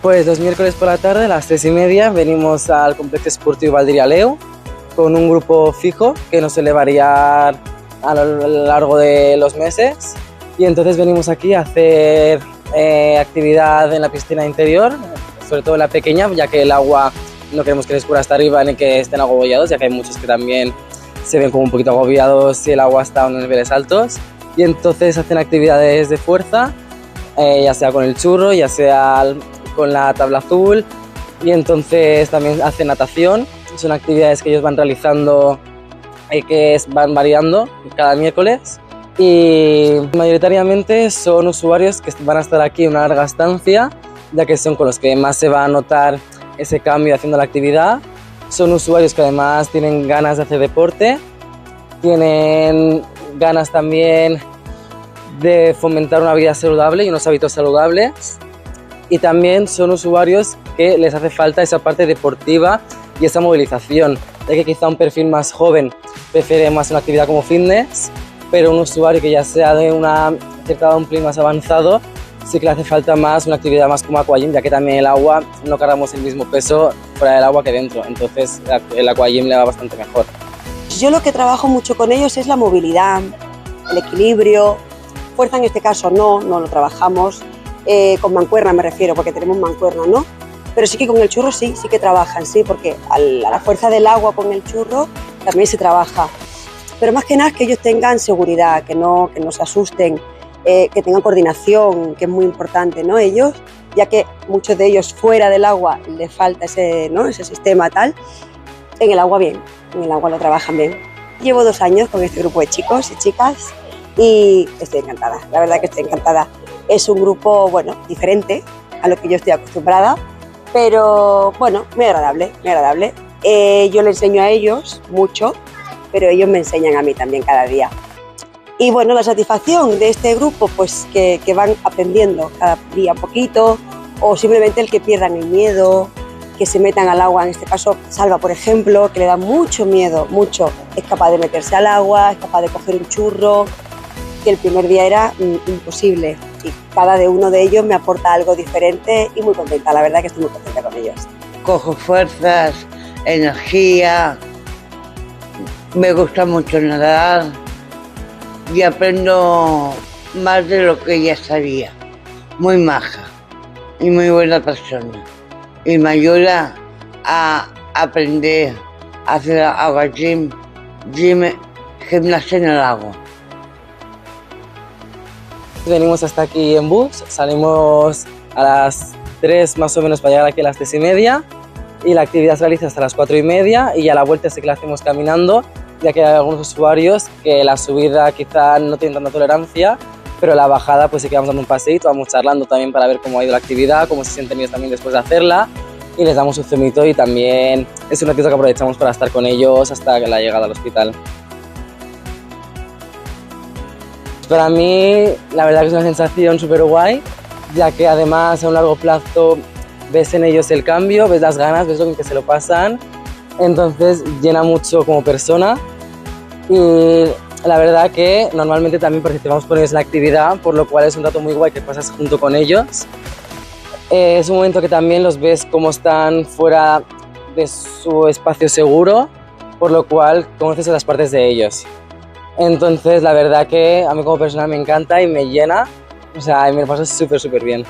Pues los miércoles por la tarde a las 3:30 venimos al Complejo Esportiu Valdirialeu con un grupo fijo que nos suele variar a lo largo de los meses, y entonces venimos aquí a hacer actividad en la piscina interior, sobre todo en la pequeña, ya que el agua no queremos que les cubra hasta arriba ni que estén agobiados, ya que hay muchos que también se ven como un poquito agobiados si el agua está a unos niveles altos, y entonces hacen actividades de fuerza, ya sea con el churro, ya sea con la tabla azul, y entonces también hacen natación. Son actividades que ellos van realizando que van variando cada miércoles, y mayoritariamente son usuarios que van a estar aquí una larga estancia, ya que son con los que más se va a notar ese cambio haciendo la actividad. Son usuarios que además tienen ganas de hacer deporte, tienen ganas también de fomentar una vida saludable y unos hábitos saludables, y también son usuarios que les hace falta esa parte deportiva y esa movilización, ya que quizá un perfil más joven prefiere más una actividad como fitness, pero un usuario que ya sea de una cierta edad un pelín más avanzado sí que le hace falta más una actividad más como aquagym, ya que también el agua no cargamos el mismo peso fuera del agua que dentro, entonces el aquagym le va bastante mejor. Yo lo que trabajo mucho con ellos es la movilidad, el equilibrio, fuerza en este caso no lo trabajamos, con mancuerna me refiero, porque tenemos mancuerna, ¿no? Pero sí que con el churro sí que trabajan, sí, porque a la fuerza del agua con el churro también se trabaja. Pero más que nada es que ellos tengan seguridad, que no se asusten, que tengan coordinación, que es muy importante, ¿no? Ellos, ya que muchos de ellos fuera del agua les falta ese sistema tal, en el agua bien, en el agua lo trabajan bien. Llevo 2 años con este grupo de chicos y chicas y estoy encantada, la verdad que estoy encantada. Es un grupo, bueno, diferente a lo que yo estoy acostumbrada, pero bueno, muy agradable, muy agradable. Yo le enseño a ellos mucho, pero ellos me enseñan a mí también cada día. Y bueno, la satisfacción de este grupo, pues que van aprendiendo cada día un poquito, o simplemente el que pierdan el miedo, que se metan al agua, en este caso Salva, por ejemplo, que le da mucho miedo, mucho, es capaz de meterse al agua, es capaz de coger un churro, que el primer día era imposible, y cada uno de ellos me aporta algo diferente y muy contenta, la verdad que estoy muy contenta con ellos. Cojo fuerzas, energía, me gusta mucho nadar y aprendo más de lo que ya sabía. Muy maja y muy buena persona, y me ayuda a aprender a hacer aquagym, gimnasia en el agua. Venimos hasta aquí en bus, salimos a las 3 más o menos para llegar aquí a las 3:30, y la actividad se realiza hasta las 4:30, y a la vuelta sí que la hacemos caminando, ya que hay algunos usuarios que la subida quizá no tienen tanta tolerancia, pero la bajada pues sí que vamos dando un paseíto, vamos charlando también para ver cómo ha ido la actividad, cómo se sienten ellos también después de hacerla, y les damos un zumito, y también es un ratito que aprovechamos para estar con ellos hasta la llegada al hospital. Para mí, la verdad que es una sensación súper guay, ya que además a un largo plazo ves en ellos el cambio, ves las ganas, ves lo bien que se lo pasan, entonces llena mucho como persona, y la verdad que normalmente también participamos con ellos en la actividad, por lo cual es un rato muy guay que pasas junto con ellos. Es un momento que también los ves como están fuera de su espacio seguro, por lo cual conoces otras partes de ellos. Entonces la verdad que a mí como persona me encanta y me llena, o sea, me lo paso súper bien.